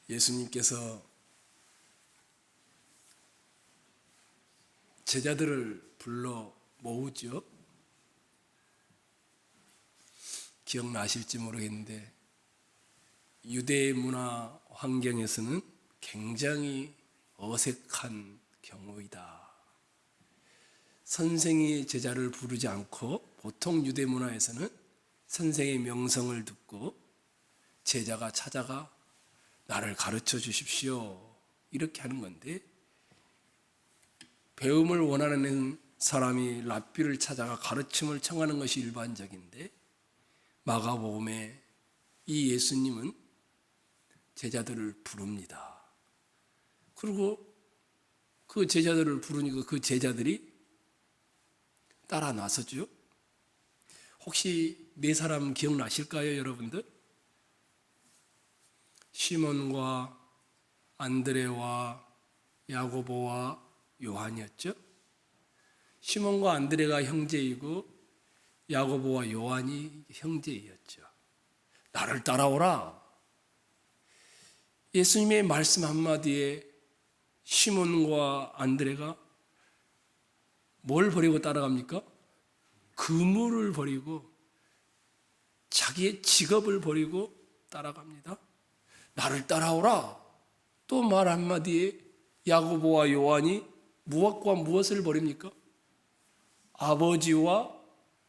예수님께서 제자들을 불러 모으죠. 기억나실지 모르겠는데 유대 문화 환경에서는 굉장히 어색한 경우이다. 선생이 제자를 부르지 않고 보통 유대 문화에서는 선생의 명성을 듣고 제자가 찾아가 나를 가르쳐 주십시오 이렇게 하는 건데, 배움을 원하는 사람이 랍비를 찾아가 가르침을 청하는 것이 일반적인데, 마가복음에 이 예수님은 제자들을 부릅니다. 그리고 그 제자들을 부르니까 그 제자들이 따라 나서죠. 혹시 네 사람 기억나실까요, 여러분들? 시몬과 안드레와 야고보와 요한이었죠. 시몬과 안드레가 형제이고 야고보와 요한이 형제였죠. 나를 따라오라. 예수님의 말씀 한마디에 시몬과 안드레가 뭘 버리고 따라갑니까? 그물을 버리고 자기의 직업을 버리고 따라갑니다. 나를 따라오라. 또 말 한마디에 야고보와 요한이 무엇과 무엇을 버립니까? 아버지와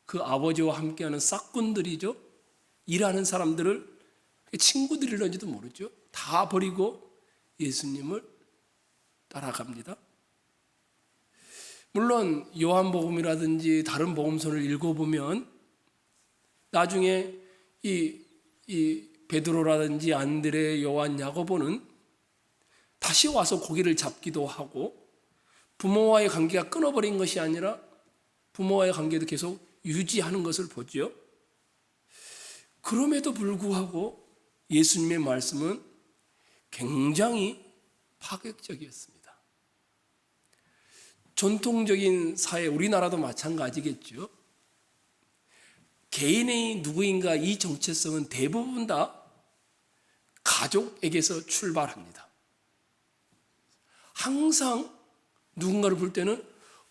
그 아버지와 함께하는 싹꾼들이죠. 일하는 사람들을, 친구들이런지도 모르죠. 다 버리고 예수님을 따라갑니다. 물론 요한복음이라든지 다른 복음서를 읽어보면 나중에 이 베드로라든지 안드레, 요한, 야고보는 다시 와서 고기를 잡기도 하고, 부모와의 관계가 끊어버린 것이 아니라 부모와의 관계도 계속 유지하는 것을 보죠. 그럼에도 불구하고 예수님의 말씀은 굉장히 파격적이었습니다. 전통적인 사회, 우리나라도 마찬가지겠죠. 개인의 누구인가 이 정체성은 대부분 다 가족에게서 출발합니다. 항상 누군가를 볼 때는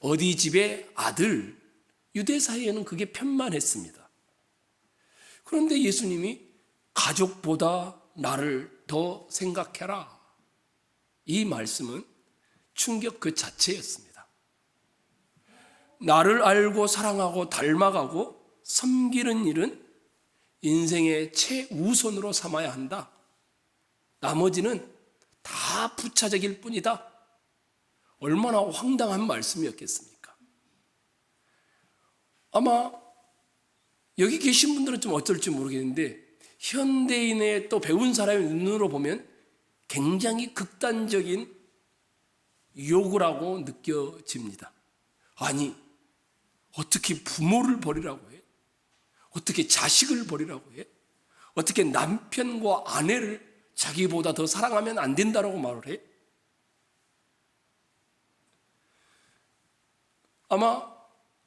어디 집의 아들, 유대 사회에는 그게 편만했습니다. 그런데 예수님이 가족보다 나를 더 생각해라, 이 말씀은 충격 그 자체였습니다. 나를 알고 사랑하고 닮아가고 섬기는 일은 인생의 최우선으로 삼아야 한다. 나머지는 다 부차적일 뿐이다. 얼마나 황당한 말씀이었겠습니까? 아마 여기 계신 분들은 좀 어떨지 모르겠는데, 현대인의 또 배운 사람의 눈으로 보면 굉장히 극단적인 요구라고 느껴집니다. 아니, 어떻게 부모를 버리라고 해? 어떻게 자식을 버리라고 해? 어떻게 남편과 아내를 자기보다 더 사랑하면 안 된다라고 말을 해? 아마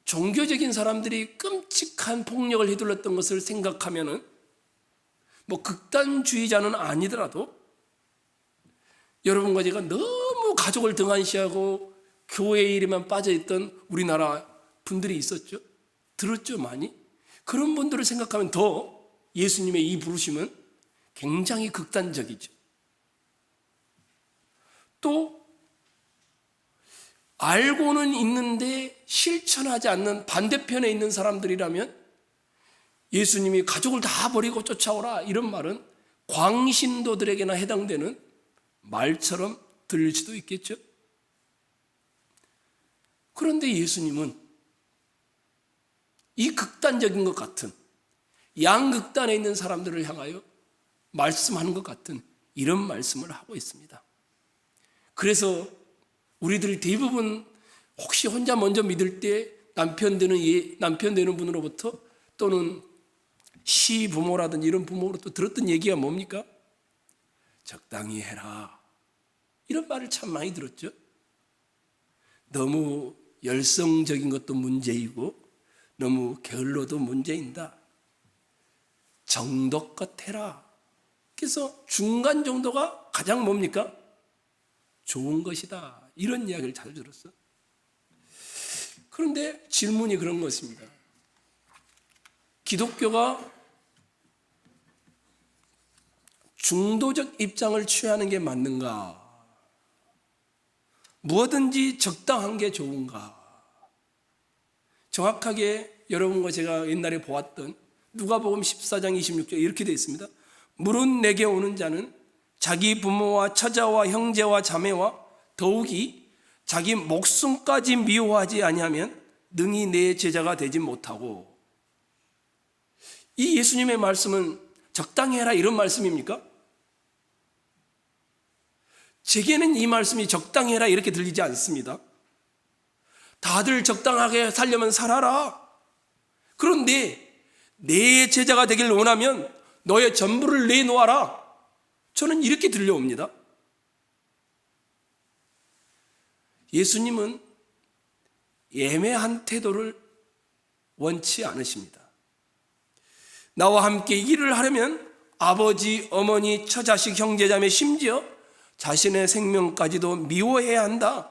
종교적인 사람들이 끔찍한 폭력을 휘둘렀던 것을 생각하면은, 극단주의자는 아니더라도 여러분과 제가 너무 가족을 등한시하고 교회의 일에만 빠져있던 우리나라 분들이 있었죠. 들었죠, 많이. 그런 분들을 생각하면 더 예수님의 이 부르심은 굉장히 극단적이죠. 또 알고는 있는데 실천하지 않는 반대편에 있는 사람들이라면 예수님이 가족을 다 버리고 쫓아오라, 이런 말은 광신도들에게나 해당되는 말처럼 들릴 수도 있겠죠. 그런데 예수님은 이 극단적인 것 같은, 양극단에 있는 사람들을 향하여 말씀하는 것 같은 이런 말씀을 하고 있습니다. 그래서 우리들 대부분 혹시 혼자 먼저 믿을 때 남편 되는 분으로부터, 또는 시부모라든지 이런 부모로부터 들었던 얘기가 뭡니까? 적당히 해라, 이런 말을 참 많이 들었죠. 너무 열성적인 것도 문제이고 너무 게을러도 문제인다. 정도껏 해라. 그래서 중간 정도가 가장 뭡니까? 좋은 것이다. 이런 이야기를 자주 들었어. 그런데 질문이 그런 것입니다. 기독교가 중도적 입장을 취하는 게 맞는가? 무엇든지 적당한 게 좋은가? 정확하게 여러분과 제가 옛날에 보았던 누가복음 14장 26절 이렇게 되어 있습니다. 물은 내게 오는 자는 자기 부모와 처자와 형제와 자매와 더욱이 자기 목숨까지 미워하지 아니하면 능히 내 제자가 되지 못하고. 이 예수님의 말씀은 적당히 해라 이런 말씀입니까? 제게는 이 말씀이 적당히 해라 이렇게 들리지 않습니다. 다들 적당하게 살려면 살아라. 그런데 내 제자가 되길 원하면 너의 전부를 내놓아라. 저는 이렇게 들려옵니다. 예수님은 애매한 태도를 원치 않으십니다. 나와 함께 일을 하려면 아버지, 어머니, 처자식, 형제자매, 심지어 자신의 생명까지도 미워해야 한다.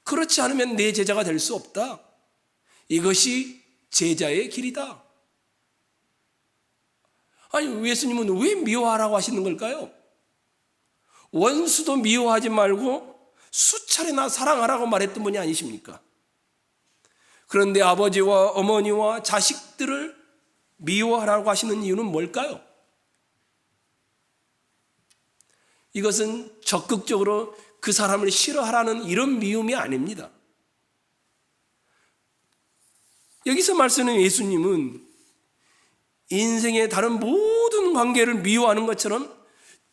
그렇지 않으면 내 제자가 될 수 없다. 이것이 제자의 길이다. 아니, 예수님은 왜 미워하라고 하시는 걸까요? 원수도 미워하지 말고 수차례나 사랑하라고 말했던 분이 아니십니까? 그런데 아버지와 어머니와 자식들을 미워하라고 하시는 이유는 뭘까요? 이것은 적극적으로 그 사람을 싫어하라는 이런 미움이 아닙니다. 여기서 말씀하는 예수님은 인생의 다른 모든 관계를 미워하는 것처럼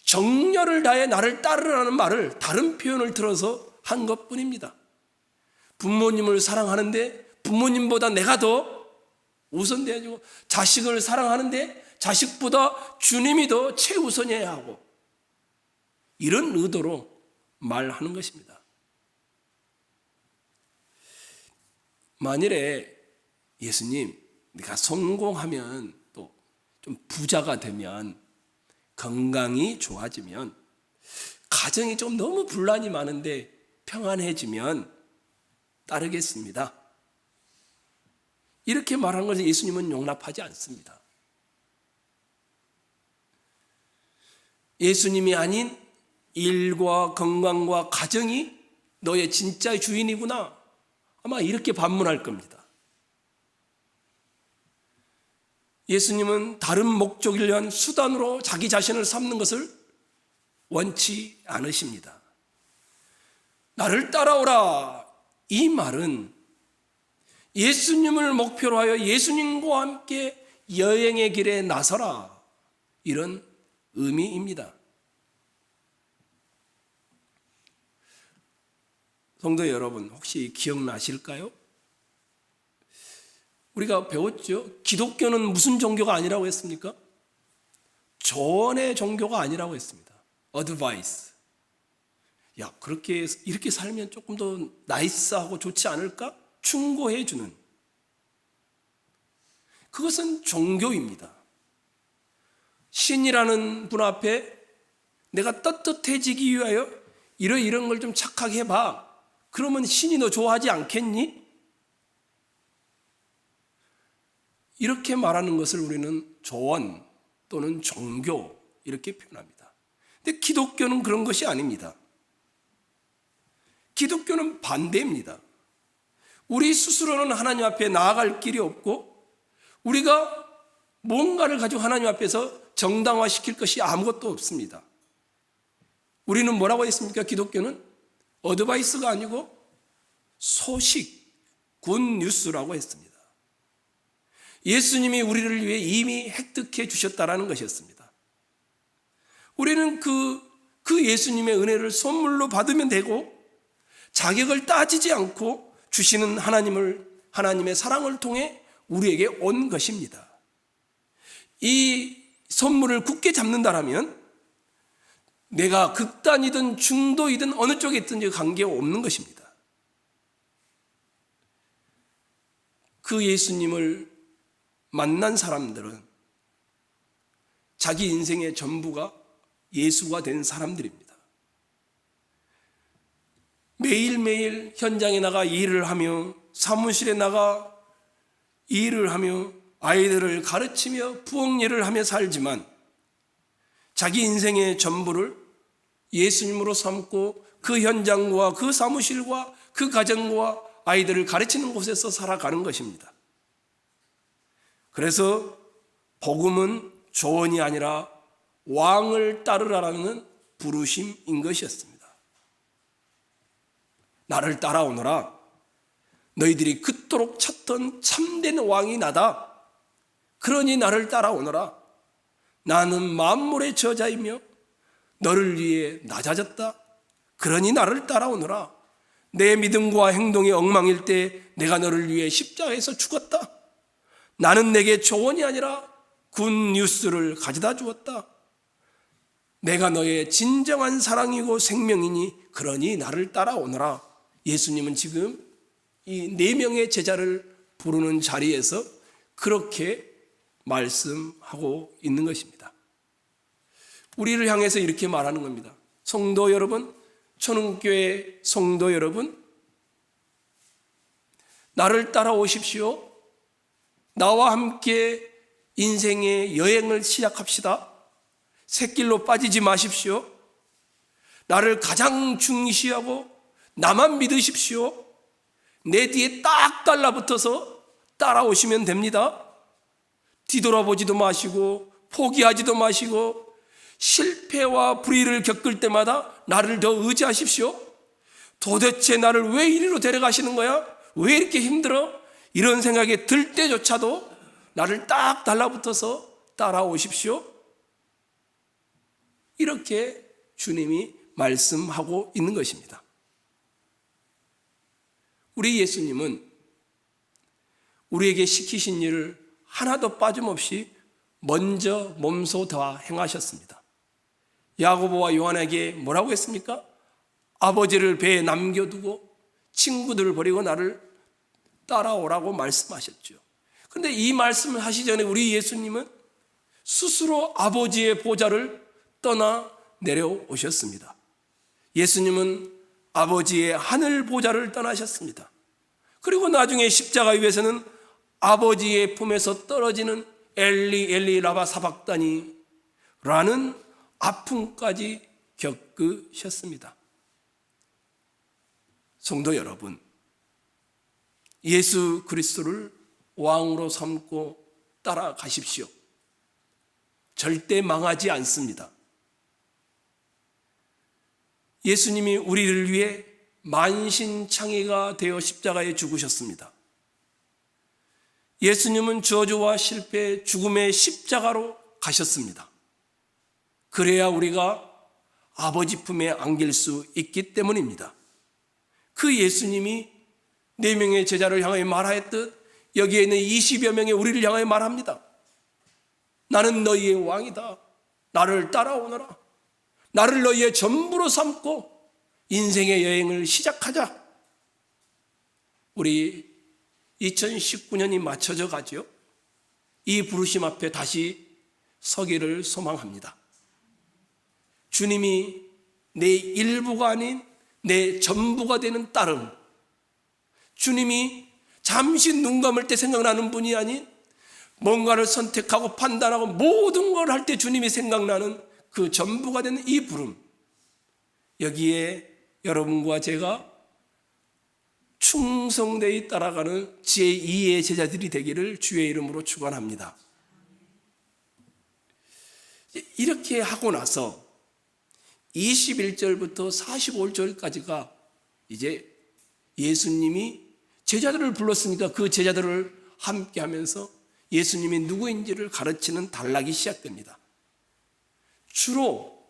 정열을 다해 나를 따르라는 말을 다른 표현을 들어서 한 것뿐입니다. 부모님을 사랑하는데 부모님보다 내가 더 우선돼야지고, 자식을 사랑하는데 자식보다 주님이 더 최우선이어야 하고, 이런 의도로 말하는 것입니다. 만일에 예수님, 네가 성공하면 또 좀 부자가 되면 건강이 좋아지면 가정이 좀 너무 분란이 많은데 평안해지면 따르겠습니다. 이렇게 말한 것을 예수님은 용납하지 않습니다. 예수님이 아닌 일과 건강과 가정이 너의 진짜 주인이구나, 아마 이렇게 반문할 겁니다. 예수님은 다른 목적을 위한 수단으로 자기 자신을 삼는 것을 원치 않으십니다. 나를 따라오라, 이 말은 예수님을 목표로 하여 예수님과 함께 여행의 길에 나서라, 이런 의미입니다. 성도 여러분, 혹시 기억나실까요? 우리가 배웠죠. 기독교는 무슨 종교가 아니라고 했습니까? 조언의 종교가 아니라고 했습니다. 어드바이스. 야, 그렇게 이렇게 살면 조금 더 나이스하고 좋지 않을까? 충고해 주는. 그것은 종교입니다. 신이라는 분 앞에 내가 떳떳해지기 위하여 이런 걸 좀 착하게 해봐. 그러면 신이 너 좋아하지 않겠니? 이렇게 말하는 것을 우리는 조언 또는 종교 이렇게 표현합니다. 근데 기독교는 그런 것이 아닙니다. 기독교는 반대입니다. 우리 스스로는 하나님 앞에 나아갈 길이 없고, 우리가 뭔가를 가지고 하나님 앞에서 정당화시킬 것이 아무것도 없습니다. 우리는 뭐라고 했습니까? 기독교는 어드바이스가 아니고 소식, 굿뉴스라고 했습니다. 예수님이 우리를 위해 이미 획득해 주셨다라는 것이었습니다. 우리는 그 예수님의 은혜를 선물로 받으면 되고, 자격을 따지지 않고 주시는 하나님의 사랑을 통해 우리에게 온 것입니다. 이 선물을 굳게 잡는다라면 내가 극단이든 중도이든 어느 쪽에 있든지 관계없는 것입니다. 그 예수님을 만난 사람들은 자기 인생의 전부가 예수가 된 사람들입니다. 매일매일 현장에 나가 일을 하며 사무실에 나가 일을 하며 아이들을 가르치며 부엌 일을 하며 살지만 자기 인생의 전부를 예수님으로 삼고 그 현장과 그 사무실과 그 가정과 아이들을 가르치는 곳에서 살아가는 것입니다. 그래서 복음은 조언이 아니라 왕을 따르라는 부르심인 것이었습니다. 나를 따라오너라. 너희들이 그토록 찾던 참된 왕이 나다. 그러니 나를 따라오너라. 나는 만물의 저자이며 너를 위해 낮아졌다. 그러니 나를 따라오너라. 내 믿음과 행동이 엉망일 때 내가 너를 위해 십자가에서 죽었다. 나는 내게 조언이 아니라 굿뉴스를 가져다 주었다. 내가 너의 진정한 사랑이고 생명이니 그러니 나를 따라오너라. 예수님은 지금 이 4명의 제자를 부르는 자리에서 그렇게 말씀하고 있는 것입니다. 우리를 향해서 이렇게 말하는 겁니다. 성도 여러분, 천흥교회 성도 여러분, 나를 따라오십시오. 나와 함께 인생의 여행을 시작합시다. 샛길로 빠지지 마십시오. 나를 가장 중시하고 나만 믿으십시오. 내 뒤에 딱 달라붙어서 따라오시면 됩니다. 뒤돌아보지도 마시고 포기하지도 마시고 실패와 불의를 겪을 때마다 나를 더 의지하십시오. 도대체 나를 왜 이리로 데려가시는 거야? 왜 이렇게 힘들어? 이런 생각이 들 때조차도 나를 딱 달라붙어서 따라오십시오. 이렇게 주님이 말씀하고 있는 것입니다. 우리 예수님은 우리에게 시키신 일을 하나도 빠짐없이 먼저 몸소 다 행하셨습니다. 야고보와 요한에게 뭐라고 했습니까? 아버지를 배에 남겨두고 친구들을 버리고 나를 따라오라고 말씀하셨죠. 그런데 이 말씀을 하시기 전에 우리 예수님은 스스로 아버지의 보좌를 떠나 내려오셨습니다. 예수님은 아버지의 하늘 보좌를 떠나셨습니다. 그리고 나중에 십자가 위에서는 아버지의 품에서 떨어지는 엘리 엘리 라바 사박다니 라는 아픔까지 겪으셨습니다. 성도 여러분, 예수 그리스도를 왕으로 삼고 따라가십시오. 절대 망하지 않습니다. 예수님이 우리를 위해 만신창이가 되어 십자가에 죽으셨습니다. 예수님은 저주와 실패, 죽음의 십자가로 가셨습니다. 그래야 우리가 아버지 품에 안길 수 있기 때문입니다. 그 예수님이 4명의 제자를 향하여 말하였듯 여기에 있는 20여 명의 우리를 향하여 말합니다. 나는 너희의 왕이다. 나를 따라오너라. 나를 너희의 전부로 삼고 인생의 여행을 시작하자. 우리 2019년이 맞춰져 가죠. 이 부르심 앞에 다시 서기를 소망합니다. 주님이 내 일부가 아닌 내 전부가 되는 따름, 주님이 잠시 눈 감을 때 생각나는 분이 아닌 뭔가를 선택하고 판단하고 모든 걸 할 때 주님이 생각나는 그 전부가 되는 이 부름, 여기에 여러분과 제가 충성되이 따라가는 제2의 제자들이 되기를 주의 이름으로 축원합니다. 이렇게 하고 나서 21절부터 45절까지가 이제 예수님이 제자들을 불렀으니까 그 제자들을 함께 하면서 예수님이 누구인지를 가르치는 단락이 시작됩니다. 주로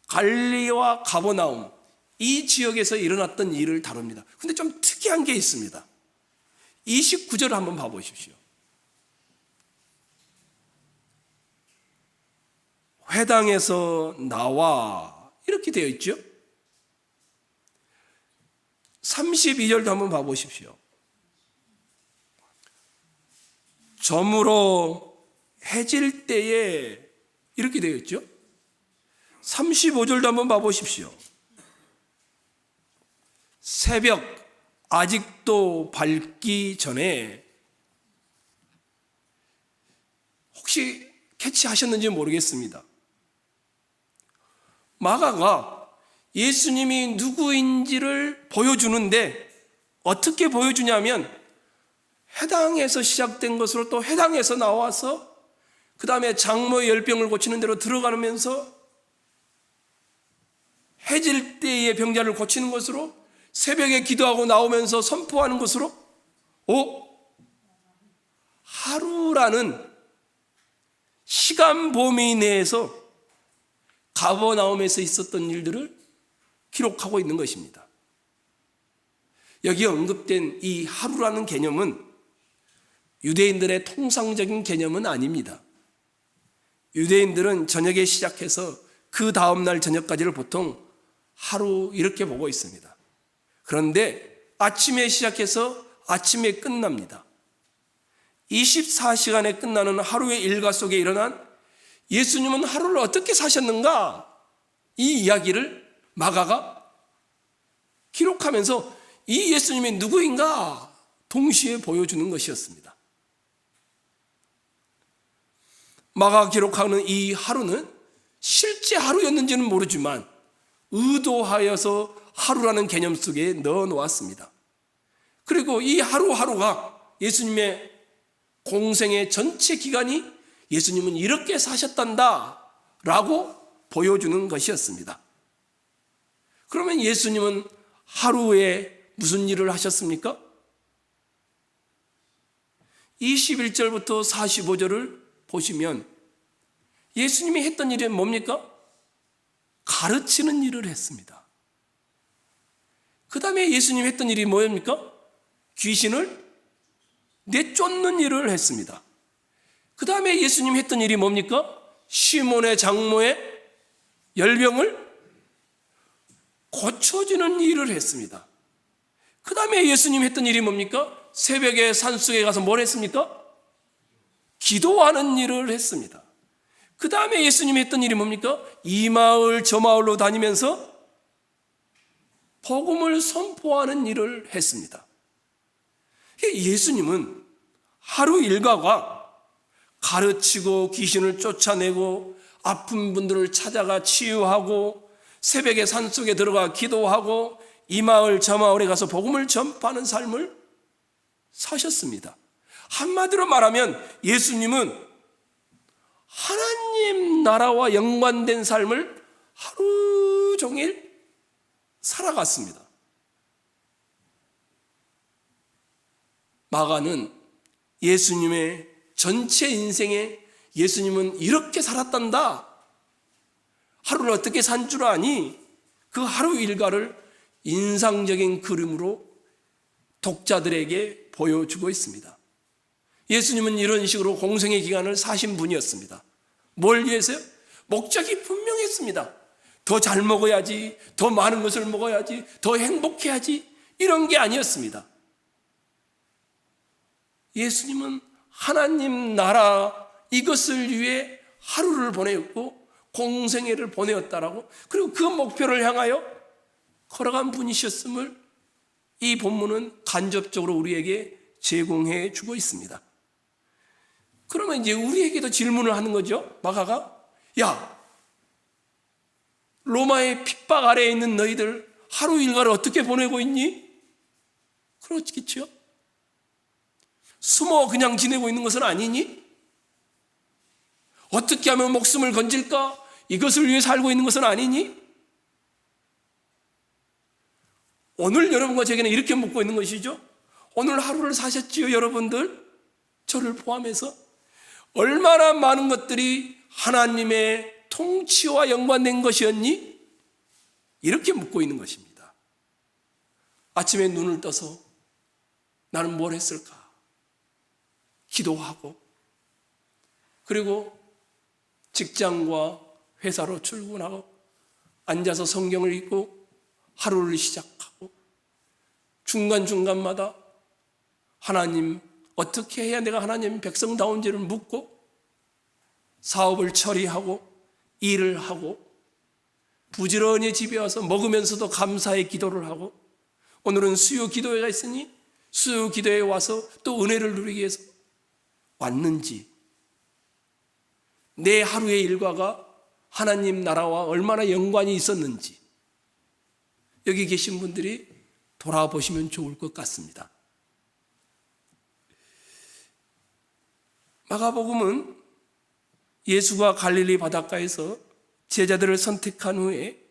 갈릴리와 가버나움, 이 지역에서 일어났던 일을 다룹니다. 근데 좀 특이한 게 있습니다. 29절을 한번 봐보십시오. 회당에서 나와, 이렇게 되어 있죠. 32절도 한번 봐보십시오. 저물어 해질 때에, 이렇게 되어 있죠. 35절도 한번 봐보십시오. 새벽 아직도 밝기 전에 혹시 캐치하셨는지 모르겠습니다. 마가가 예수님이 누구인지를 보여주는데 어떻게 보여주냐면 회당에서 시작된 것으로 또 회당에서 나와서 그 다음에 장모의 열병을 고치는 데로 들어가면서 해질 때의 병자를 고치는 것으로 새벽에 기도하고 나오면서 선포하는 것으로 하루라는 시간 범위 내에서 가버나움에서 있었던 일들을 기록하고 있는 것입니다. 여기 언급된 이 하루라는 개념은 유대인들의 통상적인 개념은 아닙니다. 유대인들은 저녁에 시작해서 그 다음날 저녁까지를 보통 하루 이렇게 보고 있습니다. 그런데 아침에 시작해서 아침에 끝납니다. 24시간에 끝나는 하루의 일과 속에 일어난 예수님은 하루를 어떻게 사셨는가? 이 이야기를 마가가 기록하면서 이 예수님이 누구인가 동시에 보여주는 것이었습니다. 마가가 기록하는 이 하루는 실제 하루였는지는 모르지만 의도하여서 하루라는 개념 속에 넣어 놓았습니다. 그리고 이 하루하루가 예수님의 공생의 전체 기간이 예수님은 이렇게 사셨단다 라고 보여주는 것이었습니다. 그러면 예수님은 하루에 무슨 일을 하셨습니까? 21절부터 45절을 보시면 예수님이 했던 일이 뭡니까? 가르치는 일을 했습니다. 그 다음에 예수님이 했던 일이 뭐입니까? 귀신을 내쫓는 일을 했습니다. 그 다음에 예수님이 했던 일이 뭡니까? 시몬의 장모의 열병을 고쳐주는 일을 했습니다. 그 다음에 예수님이 했던 일이 뭡니까? 새벽에 산속에 가서 뭘 했습니까? 기도하는 일을 했습니다. 그 다음에 예수님이 했던 일이 뭡니까? 이 마을 저 마을로 다니면서 복음을 선포하는 일을 했습니다. 예수님은 하루 일과가 가르치고 귀신을 쫓아내고 아픈 분들을 찾아가 치유하고 새벽에 산속에 들어가 기도하고 이 마을 저 마을에 가서 복음을 전파하는 삶을 사셨습니다. 한마디로 말하면 예수님은 하나님 나라와 연관된 삶을 하루 종일 살아갔습니다. 마가는 예수님의 전체 인생에 예수님은 이렇게 살았단다, 하루를 어떻게 산 줄 아니, 그 하루 일과를 인상적인 그림으로 독자들에게 보여주고 있습니다. 예수님은 이런 식으로 공생의 기간을 사신 분이었습니다. 뭘 위해서요? 목적이 분명했습니다. 더 잘 먹어야지, 더 많은 것을 먹어야지, 더 행복해야지, 이런 게 아니었습니다. 예수님은 하나님 나라 이것을 위해 하루를 보내었고 공생애를 보내었다라고, 그리고 그 목표를 향하여 걸어간 분이셨음을 이 본문은 간접적으로 우리에게 제공해 주고 있습니다. 그러면 이제 우리에게도 질문을 하는 거죠. 마가가, 야, 로마의 핍박 아래에 있는 너희들 하루 일과를 어떻게 보내고 있니? 그렇겠죠. 숨어 그냥 지내고 있는 것은 아니니? 어떻게 하면 목숨을 건질까? 이것을 위해 살고 있는 것은 아니니? 오늘 여러분과 제게는 이렇게 묻고 있는 것이죠. 오늘 하루를 사셨지요, 여러분들? 저를 포함해서 얼마나 많은 것들이 하나님의 통치와 연관된 것이었니? 이렇게 묻고 있는 것입니다. 아침에 눈을 떠서 나는 뭘 했을까? 기도하고, 그리고 직장과 회사로 출근하고 앉아서 성경을 읽고 하루를 시작하고, 중간중간마다 하나님 어떻게 해야 내가 하나님 백성다운지를 묻고, 사업을 처리하고 일을 하고 부지런히 집에 와서 먹으면서도 감사의 기도를 하고, 오늘은 수요 기도회가 있으니 수요 기도회에 와서 또 은혜를 누리기 위해서 왔는지, 내 하루의 일과가 하나님 나라와 얼마나 연관이 있었는지 여기 계신 분들이 돌아보시면 좋을 것 같습니다. 마가복음은 예수가 갈릴리 바닷가에서 제자들을 선택한 후에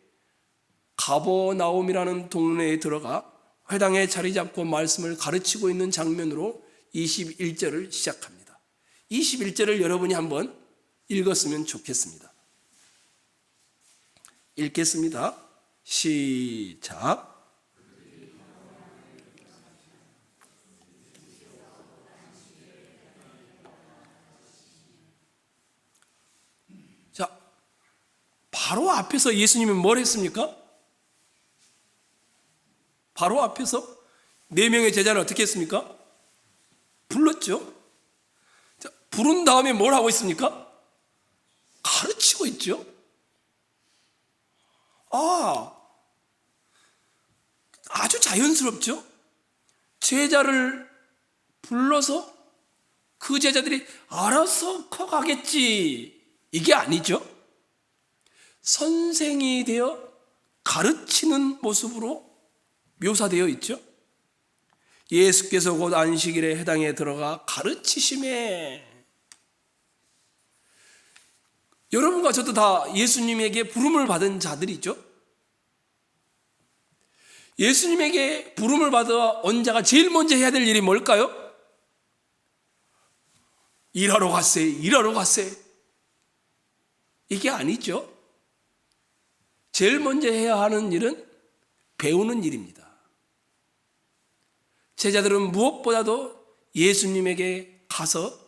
가버나움이라는 동네에 들어가 회당에 자리 잡고 말씀을 가르치고 있는 장면으로 21절을 시작합니다. 21절을 여러분이 한번 읽었으면 좋겠습니다. 읽겠습니다. 시작. 자, 바로 앞에서 예수님은 뭘 했습니까? 바로 앞에서 4명의 제자를 어떻게 했습니까? 불렀죠. 자, 부른 다음에 뭘 하고 있습니까? 가르치고 있죠. 아주 자연스럽죠. 제자를 불러서 그 제자들이 알아서 커가겠지, 이게 아니죠. 선생이 되어 가르치는 모습으로 묘사되어 있죠. 예수께서 곧 안식일에 회당에 들어가 가르치심에, 여러분과 저도 다 예수님에게 부름을 받은 자들이죠. 예수님에게 부름을 받아 온 자가 제일 먼저 해야 될 일이 뭘까요? 일하러 갔어요. 일하러 갔어요. 이게 아니죠. 제일 먼저 해야 하는 일은 배우는 일입니다. 제자들은 무엇보다도 예수님에게 가서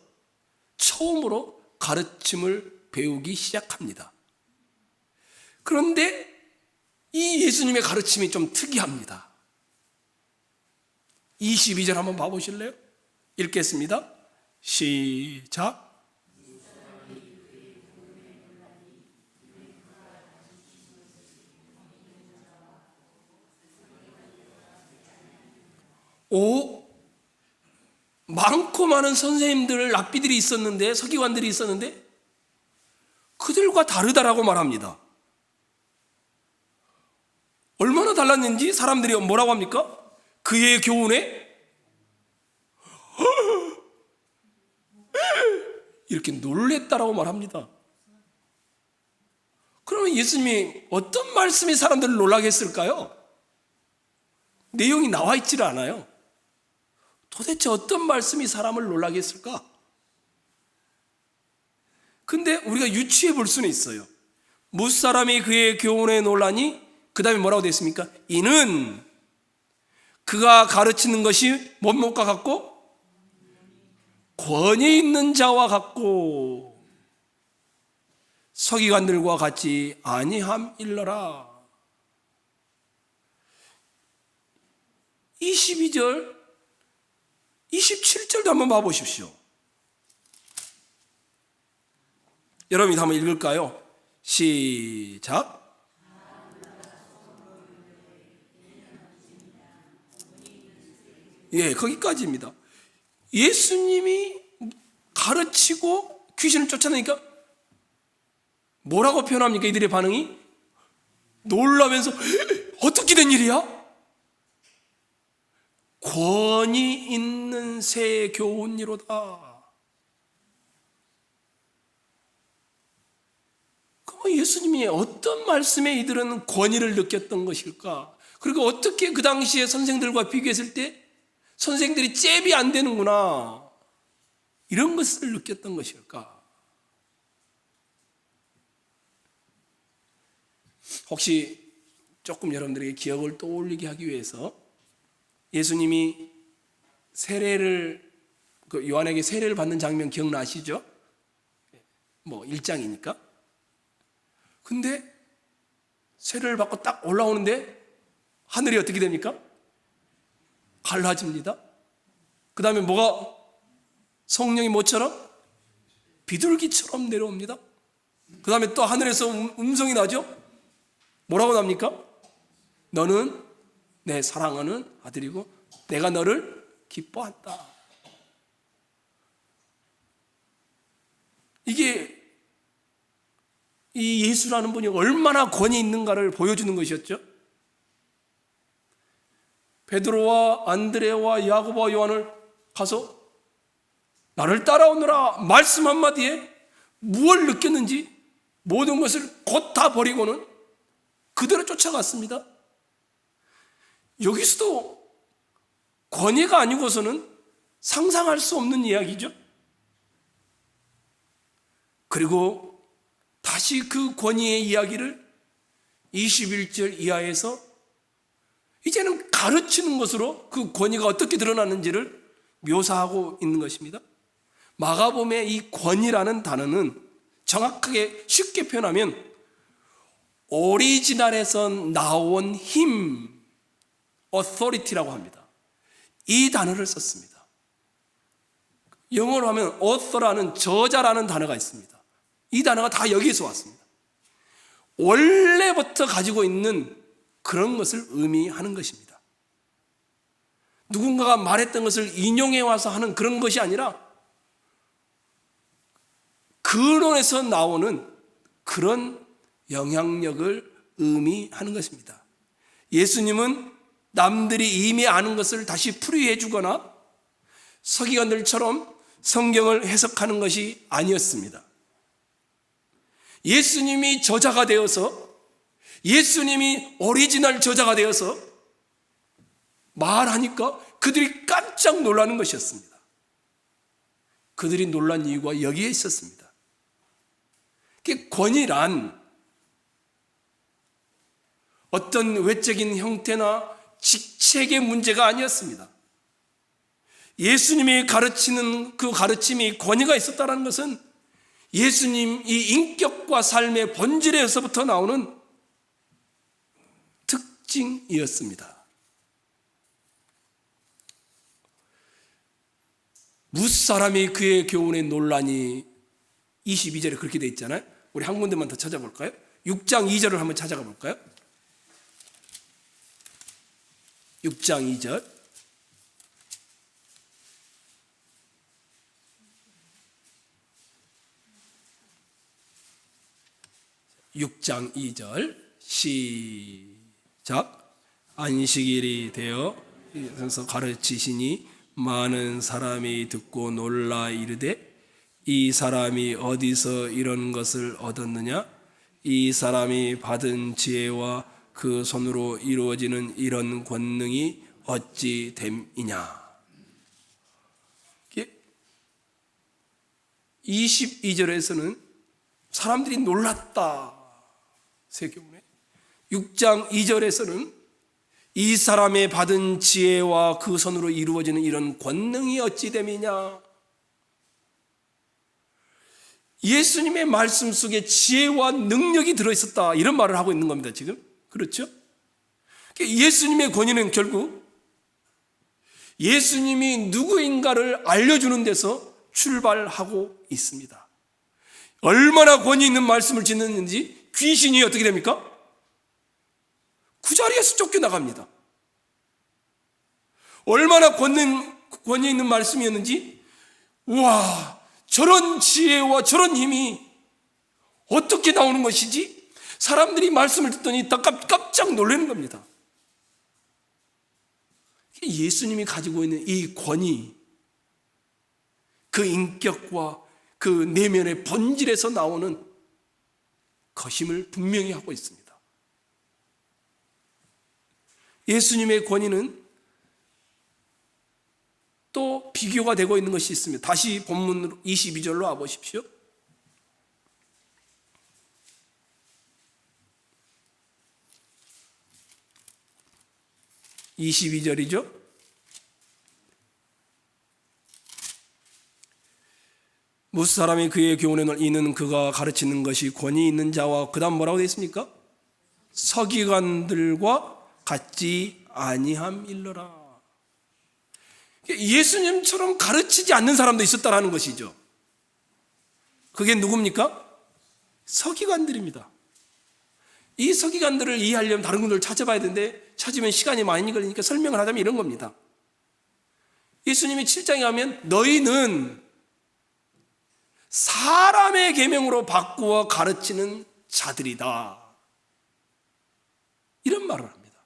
처음으로 가르침을 배우기 시작합니다. 그런데 이 예수님의 가르침이 좀 특이합니다. 22절 한번 봐보실래요? 읽겠습니다. 시작. 많고 많은 선생님들, 랍비들이 있었는데, 서기관들이 있었는데 그들과 다르다라고 말합니다. 얼마나 달랐는지 사람들이 뭐라고 합니까? 그의 교훈에 이렇게 놀랬다라고 말합니다. 그러면 예수님이 어떤 말씀이 사람들을 놀라게 했을까요? 내용이 나와 있지를 않아요. 도대체 어떤 말씀이 사람을 놀라게 했을까? 근데 우리가 유추해 볼 수는 있어요. 무사람이 그의 교훈에 놀라니, 그 다음에 뭐라고 되어 있습니까? 이는 그가 가르치는 것이 뭐뭐과 같고 권위 있는 자와 같고 서기관들과 같이 아니함일러라. 22절, 27절도 한번 봐보십시오. 여러분이 한번 읽을까요? 시작. 예, 거기까지입니다. 예수님이 가르치고 귀신을 쫓아내니까 뭐라고 표현합니까? 이들의 반응이 놀라면서 어떻게 된 일이야? 권위 있는 새 교훈이로다. 그럼 예수님이 어떤 말씀에 이들은 권위를 느꼈던 것일까? 그리고 어떻게 그 당시에 선생들과 비교했을 때 선생들이 잽이 안 되는구나, 이런 것을 느꼈던 것일까? 혹시 조금 여러분들에게 기억을 떠올리게 하기 위해서 예수님이 세례를, 요한에게 세례를 받는 장면 기억나시죠? 뭐 1장이니까. 근데 세례를 받고 딱 올라오는데 하늘이 어떻게 됩니까? 갈라집니다. 그 다음에 뭐가, 성령이 뭐처럼? 비둘기처럼 내려옵니다. 그 다음에 또 하늘에서 음성이 나죠? 뭐라고 납니까? 너는 내 사랑하는 아들이고 내가 너를 기뻐한다. 이게 이 예수라는 분이 얼마나 권위 있는가를 보여주는 것이었죠. 베드로와 안드레와 야고보와 요한을 가서 나를 따라오너라 말씀 한마디에 무엇을 느꼈는지 모든 것을 곧 다 버리고는 그대로 쫓아갔습니다. 여기서도 권위가 아니고서는 상상할 수 없는 이야기죠. 그리고 다시 그 권위의 이야기를 21절 이하에서 이제는 가르치는 것으로 그 권위가 어떻게 드러나는지를 묘사하고 있는 것입니다. 마가복음의 이 권위라는 단어는 정확하게 쉽게 표현하면 오리지널에서 나온 힘, authority라고 합니다. 이 단어를 썼습니다. 영어로 하면 author라는 저자라는 단어가 있습니다. 이 단어가 다 여기에서 왔습니다. 원래부터 가지고 있는 그런 것을 의미하는 것입니다. 누군가가 말했던 것을 인용해 와서 하는 그런 것이 아니라 근원에서 나오는 그런 영향력을 의미하는 것입니다. 예수님은 남들이 이미 아는 것을 다시 풀이해 주거나 서기관들처럼 성경을 해석하는 것이 아니었습니다. 예수님이 저자가 되어서, 예수님이 오리지널 저자가 되어서 말하니까 그들이 깜짝 놀라는 것이었습니다. 그들이 놀란 이유가 여기에 있었습니다. 권위란 어떤 외적인 형태나 직책의 문제가 아니었습니다. 예수님이 가르치는 그 가르침이 권위가 있었다는 것은 예수님 이 인격과 삶의 본질에서부터 나오는 특징이었습니다. 무사람이 그의 교훈에 논란이 22절에 그렇게 돼 있잖아요. 우리 한 군데만 더 찾아볼까요? 6장 2절을 한번 찾아가 볼까요? 6장 2절. 6장 2절 시작. 안식일이 되어 가르치시니 많은 사람이 듣고 놀라 이르되 이 사람이 어디서 이런 것을 얻었느냐? 이 사람이 받은 지혜와 그 손으로 이루어지는 이런 권능이 어찌 됨이냐? 22절에서는 사람들이 놀랐다. 세교문에 6장 2절에서는 이 사람의 받은 지혜와 그 손으로 이루어지는 이런 권능이 어찌 됨이냐? 예수님의 말씀 속에 지혜와 능력이 들어있었다, 이런 말을 하고 있는 겁니다. 지금 그렇죠? 예수님의 권위는 결국 예수님이 누구인가를 알려주는 데서 출발하고 있습니다. 얼마나 권위 있는 말씀을 짓는지 귀신이 어떻게 됩니까? 그 자리에서 쫓겨나갑니다. 얼마나 권위 있는 말씀이었는지, 우와, 저런 지혜와 저런 힘이 어떻게 나오는 것이지? 사람들이 말씀을 듣더니 다 깜짝 놀라는 겁니다. 예수님이 가지고 있는 이 권위, 그 인격과 그 내면의 본질에서 나오는 것임을 분명히 하고 있습니다. 예수님의 권위는 또 비교가 되고 있는 것이 있습니다. 다시 본문 22절로 와보십시오. 22절이죠. 무슨 사람이 그의 교훈에 이는 그가 가르치는 것이 권위 있는 자와, 그 다음 뭐라고 되어 있습니까? 서기관들과 같지 아니함일러라. 예수님처럼 가르치지 않는 사람도 있었다라는 것이죠. 그게 누굽니까? 서기관들입니다. 이 서기관들을 이해하려면 다른 분들을 찾아봐야 되는데 찾으면 시간이 많이 걸리니까 설명을 하자면 이런 겁니다. 예수님이 7장에 가면 너희는 사람의 계명으로 바꾸어 가르치는 자들이다, 이런 말을 합니다.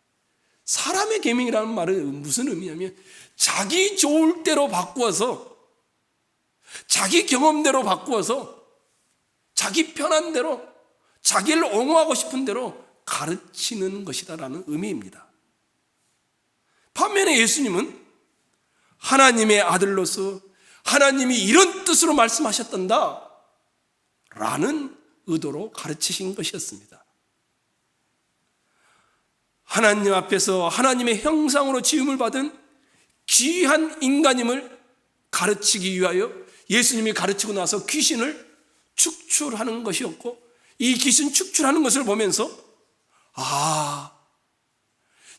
사람의 계명이라는 말은 무슨 의미냐면 자기 좋을 대로 바꾸어서, 자기 경험대로 바꾸어서, 자기 편한 대로, 자기를 옹호하고 싶은 대로 가르치는 것이다라는 의미입니다. 반면에 예수님은 하나님의 아들로서 하나님이 이런 뜻으로 말씀하셨단다 라는 의도로 가르치신 것이었습니다. 하나님 앞에서 하나님의 형상으로 지음을 받은 귀한 인간임을 가르치기 위하여 예수님이 가르치고 나서 귀신을 축출하는 것이었고, 이 귀신 축출하는 것을 보면서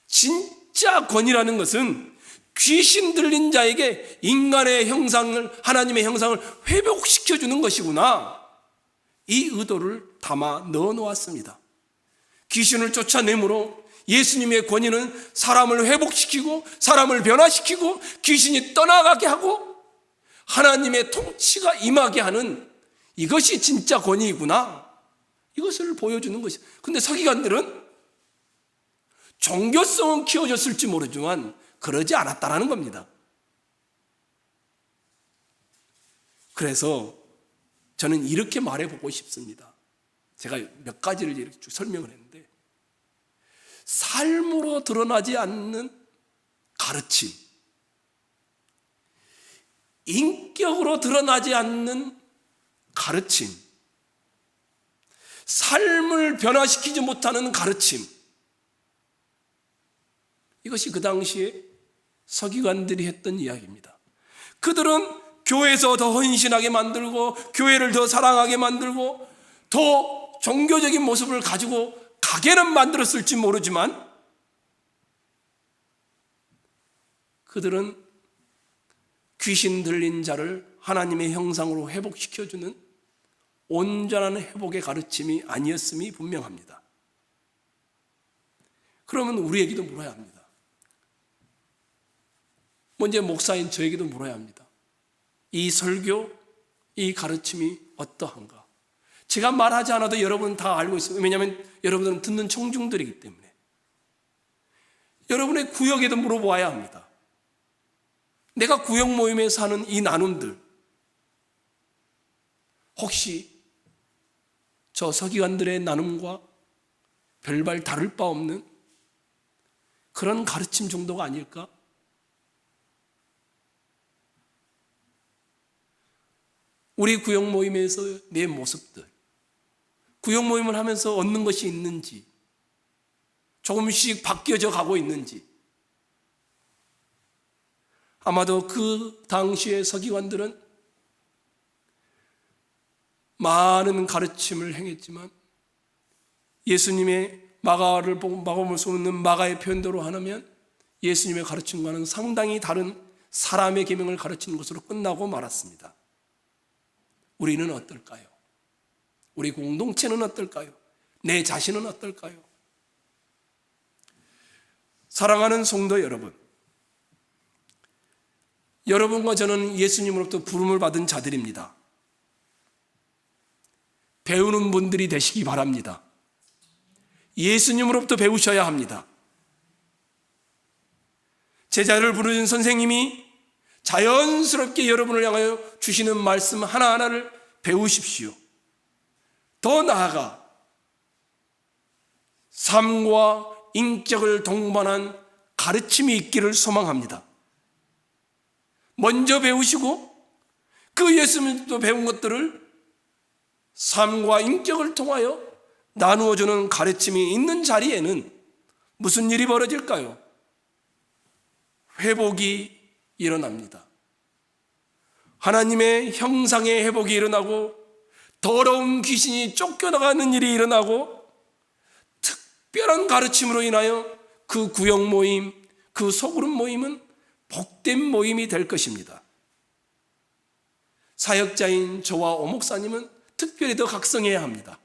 진짜 권위라는 것은 귀신 들린 자에게 인간의 형상을, 하나님의 형상을 회복시켜주는 것이구나, 이 의도를 담아 넣어 놓았습니다. 귀신을 쫓아내므로 예수님의 권위는 사람을 회복시키고 사람을 변화시키고 귀신이 떠나가게 하고 하나님의 통치가 임하게 하는, 이것이 진짜 권위이구나, 이것을 보여주는 것이죠. 근데 서기관들은 종교성은 키워졌을지 모르지만 그러지 않았다라는 겁니다. 그래서 저는 이렇게 말해보고 싶습니다. 제가 몇 가지를 이렇게 쭉 설명을 했는데, 삶으로 드러나지 않는 가르침, 인격으로 드러나지 않는 가르침, 삶을 변화시키지 못하는 가르침, 이것이 그 당시에 서기관들이 했던 이야기입니다. 그들은 교회에서 더 헌신하게 만들고 교회를 더 사랑하게 만들고 더 종교적인 모습을 가지고 가게는 만들었을지 모르지만 그들은 귀신 들린 자를 하나님의 형상으로 회복시켜주는 온전한 회복의 가르침이 아니었음이 분명합니다. 그러면 우리에게도 물어야 합니다. 먼저 목사인 저에게도 물어야 합니다. 이 설교, 이 가르침이 어떠한가? 제가 말하지 않아도 여러분은 다 알고 있습니다. 왜냐하면 여러분들은 듣는 청중들이기 때문에. 여러분의 구역에도 물어보아야 합니다. 내가 구역 모임에서 하는 이 나눔들, 혹시 저 서기관들의 나눔과 별반 다를 바 없는 그런 가르침 정도가 아닐까? 우리 구역 모임에서 내 모습들, 구역 모임을 하면서 얻는 것이 있는지, 조금씩 바뀌어져 가고 있는지, 아마도 그 당시의 서기관들은 많은 가르침을 행했지만 예수님의 마가를 쏟는 마가의 표현대로 하면 예수님의 가르침과는 상당히 다른 사람의 계명을 가르치는 것으로 끝나고 말았습니다. 우리는 어떨까요? 우리 공동체는 어떨까요? 내 자신은 어떨까요? 사랑하는 성도 여러분, 여러분과 저는 예수님으로부터 부름을 받은 자들입니다. 배우는 분들이 되시기 바랍니다. 예수님으로부터 배우셔야 합니다. 제자를 부르신 선생님이 자연스럽게 여러분을 향하여 주시는 말씀 하나하나를 배우십시오. 더 나아가 삶과 인격을 동반한 가르침이 있기를 소망합니다. 먼저 배우시고 그 예수님도 배운 것들을 삶과 인격을 통하여 나누어주는 가르침이 있는 자리에는 무슨 일이 벌어질까요? 회복이 일어납니다. 하나님의 형상의 회복이 일어나고 더러운 귀신이 쫓겨나가는 일이 일어나고 특별한 가르침으로 인하여 그 구역 모임, 그 소그룹 모임은 복된 모임이 될 것입니다. 사역자인 저와 오 목사님은 특별히 더 각성해야 합니다.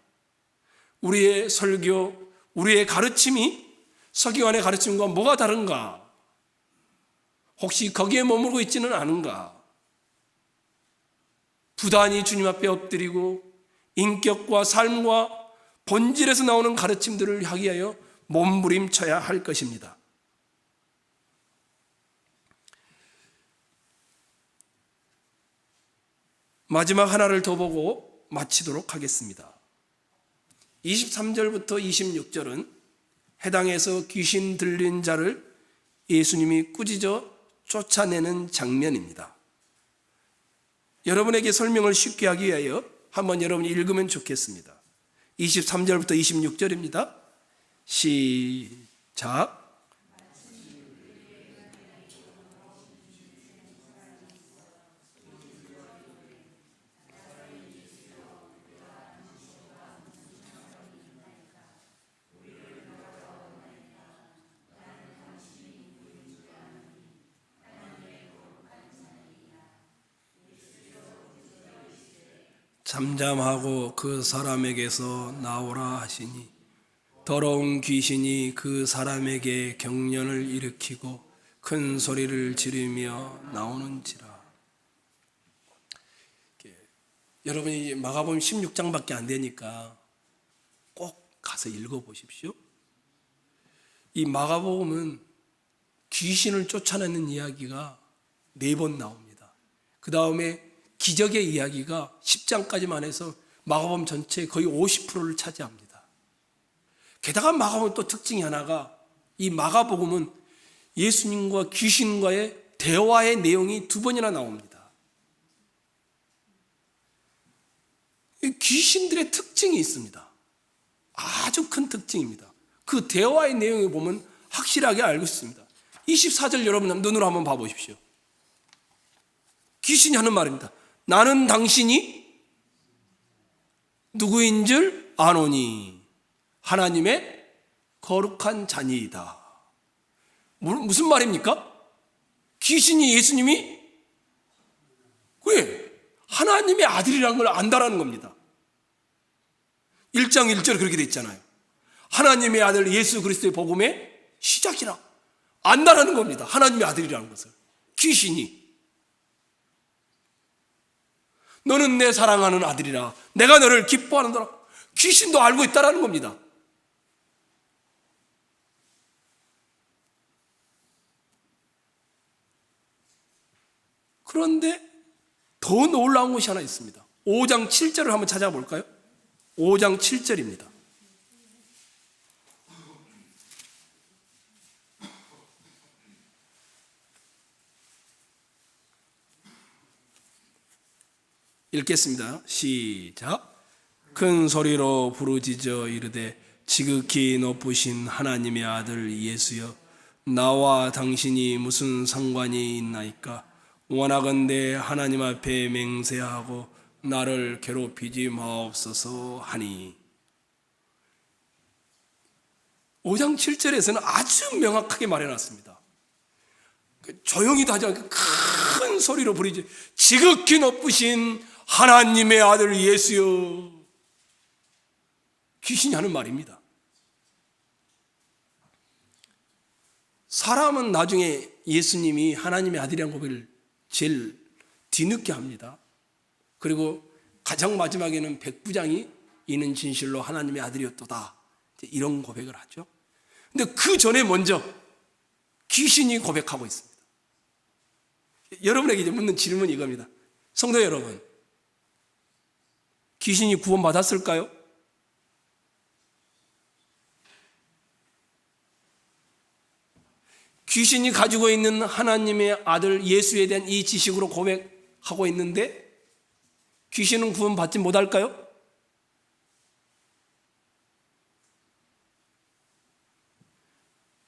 우리의 설교, 우리의 가르침이 서기관의 가르침과 뭐가 다른가? 혹시 거기에 머물고 있지는 않은가? 부단히 주님 앞에 엎드리고 인격과 삶과 본질에서 나오는 가르침들을 하기 위하여 몸부림쳐야 할 것입니다. 마지막 하나를 더 보고 마치도록 하겠습니다. 23절부터 26절은 해당에서 귀신 들린 자를 예수님이 꾸짖어 쫓아내는 장면입니다. 여러분에게 설명을 쉽게 하기 위하여 한번 여러분이 읽으면 좋겠습니다. 23절부터 26절입니다. 시작. 잠잠하고 그 사람에게서 나오라 하시니 더러운 귀신이 그 사람에게 경련을 일으키고 큰 소리를 지르며 나오는지라. 여러분이 마가복음 16장밖에 안 되니까 꼭 가서 읽어보십시오. 이 마가복음은 귀신을 쫓아내는 이야기가 4번 나옵니다. 그 다음에 기적의 이야기가 10장까지만 해서 마가복음 전체의 거의 50%를 차지합니다. 게다가 마가복음 또 특징이 하나가, 이 마가복음은 예수님과 귀신과의 대화의 내용이 2번이나 나옵니다. 귀신들의 특징이 있습니다. 아주 큰 특징입니다. 그 대화의 내용을 보면 확실하게 알고 있습니다. 24절 여러분 눈으로 한번 봐보십시오. 귀신이 하는 말입니다. 나는 당신이 누구인 줄 아노니 하나님의 거룩한 자니이다. 무슨 말입니까? 귀신이 예수님이 왜? 하나님의 아들이라는 걸 안다라는 겁니다. 1장 1절에 그렇게 돼 있잖아요. 하나님의 아들 예수 그리스도의 복음의 시작이라 안다라는 겁니다. 하나님의 아들이라는 것을. 귀신이 너는 내 사랑하는 아들이라 내가 너를 기뻐하는도라. 귀신도 알고 있다라는 겁니다. 그런데 더 놀라운 것이 하나 있습니다. 5장 7절을 한번 찾아볼까요? 5장 7절입니다. 읽겠습니다. 시작. 큰 소리로 부르짖어 이르되 지극히 높으신 하나님의 아들 예수여, 나와 당신이 무슨 상관이 있나이까? 원하건대 하나님 앞에 맹세하고 나를 괴롭히지 마옵소서 하니. 5장 7절에서는 아주 명확하게 말해놨습니다. 조용히도 하지 않고 큰 소리로 부르짖어 지극히 높으신 하나님의 아들 예수여. 귀신이 하는 말입니다. 사람은 나중에 예수님이 하나님의 아들이라는 고백을 제일 뒤늦게 합니다. 그리고 가장 마지막에는 백부장이 이는 진실로 하나님의 아들이었도다, 이런 고백을 하죠. 근데 그 전에 먼저 귀신이 고백하고 있습니다. 여러분에게 이제 묻는 질문이 이겁니다. 성도 여러분, 귀신이 구원받았을까요? 귀신이 가지고 있는 하나님의 아들 예수에 대한 이 지식으로 고백하고 있는데 귀신은 구원받지 못할까요?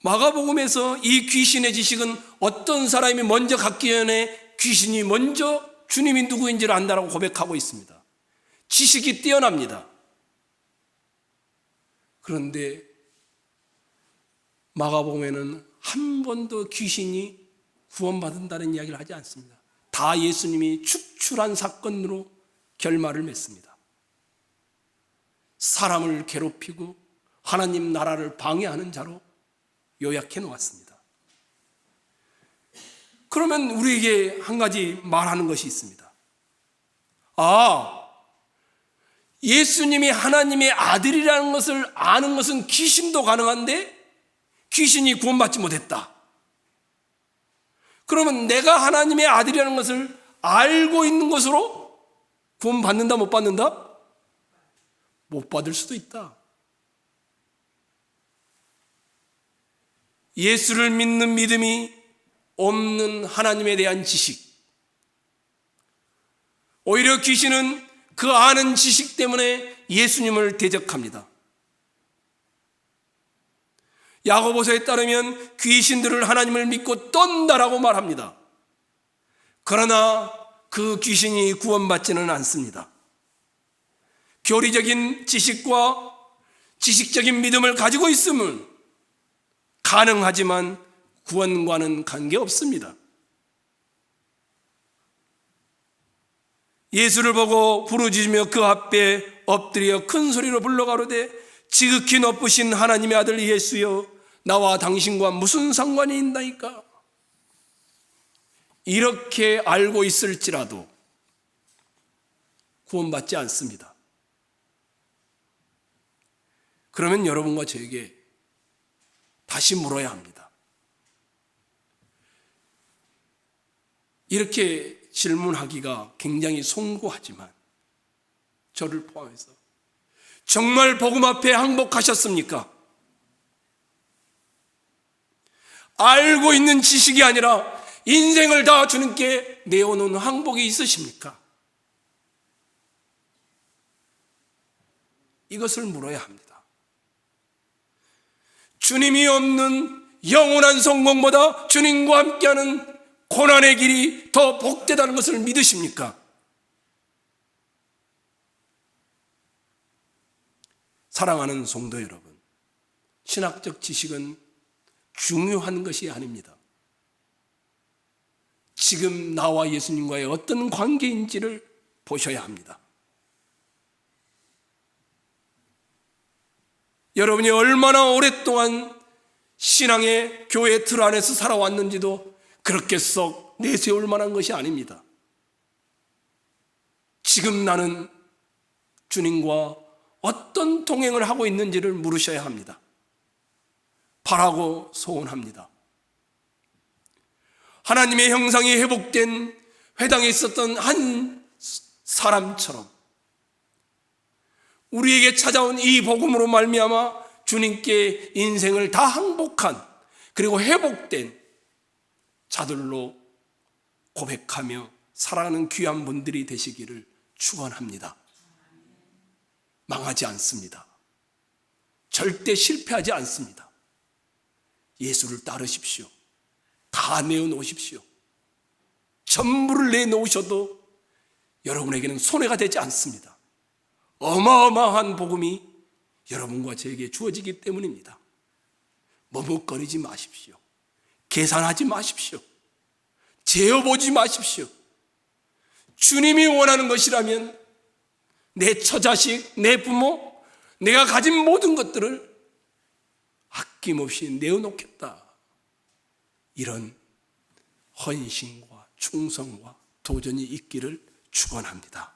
마가복음에서 이 귀신의 지식은 어떤 사람이 먼저 갖기 전에 귀신이 먼저 주님이 누구인지를 안다라고 고백하고 있습니다. 지식이 뛰어납니다. 그런데 마가복음에는 한 번도 귀신이 구원받는다는 이야기를 하지 않습니다. 다 예수님이 축출한 사건으로 결말을 맺습니다. 사람을 괴롭히고 하나님 나라를 방해하는 자로 요약해 놓았습니다. 그러면 우리에게 한 가지 말하는 것이 있습니다. 예수님이 하나님의 아들이라는 것을 아는 것은 귀신도 가능한데 귀신이 구원받지 못했다. 그러면 내가 하나님의 아들이라는 것을 알고 있는 것으로 구원받는다, 못 받는다? 못 받을 수도 있다. 예수를 믿는 믿음이 없는 하나님에 대한 지식, 오히려 귀신은 그 아는 지식 때문에 예수님을 대적합니다. 야고보서에 따르면 귀신들을 하나님을 믿고 떤다라고 말합니다. 그러나 그 귀신이 구원받지는 않습니다. 교리적인 지식과 지식적인 믿음을 가지고 있으면 가능하지만 구원과는 관계없습니다. 예수를 보고 부르짖으며 그 앞에 엎드려 큰 소리로 불러가로되 지극히 높으신 하나님의 아들 예수여, 나와 당신과 무슨 상관이 있나이까? 이렇게 알고 있을지라도 구원받지 않습니다. 그러면 여러분과 저에게 다시 물어야 합니다. 이렇게 질문하기가 굉장히 송구하지만 저를 포함해서 정말 복음 앞에 항복하셨습니까? 알고 있는 지식이 아니라 인생을 다 주님께 내어놓은 항복이 있으십니까? 이것을 물어야 합니다. 주님이 없는 영원한 성공보다 주님과 함께하는 고난의 길이 더 복되다는 것을 믿으십니까? 사랑하는 성도 여러분, 신학적 지식은 중요한 것이 아닙니다. 지금 나와 예수님과의 어떤 관계인지를 보셔야 합니다. 여러분이 얼마나 오랫동안 신앙의 교회 틀 안에서 살아왔는지도 그렇게 썩 내세울 만한 것이 아닙니다. 지금 나는 주님과 어떤 동행을 하고 있는지를 물으셔야 합니다. 바라고 소원합니다. 하나님의 형상이 회복된 회당에 있었던 한 사람처럼 우리에게 찾아온 이 복음으로 말미암아 주님께 인생을 다 항복한, 그리고 회복된 자들로 고백하며 살아가는 귀한 분들이 되시기를 축원합니다. 망하지 않습니다. 절대 실패하지 않습니다. 예수를 따르십시오. 다 내어놓으십시오. 전부를 내놓으셔도 여러분에게는 손해가 되지 않습니다. 어마어마한 복음이 여러분과 저에게 주어지기 때문입니다. 머뭇거리지 마십시오. 계산하지 마십시오. 재어보지 마십시오. 주님이 원하는 것이라면 내 처자식, 내 부모, 내가 가진 모든 것들을 아낌없이 내어놓겠다. 이런 헌신과 충성과 도전이 있기를 축원합니다.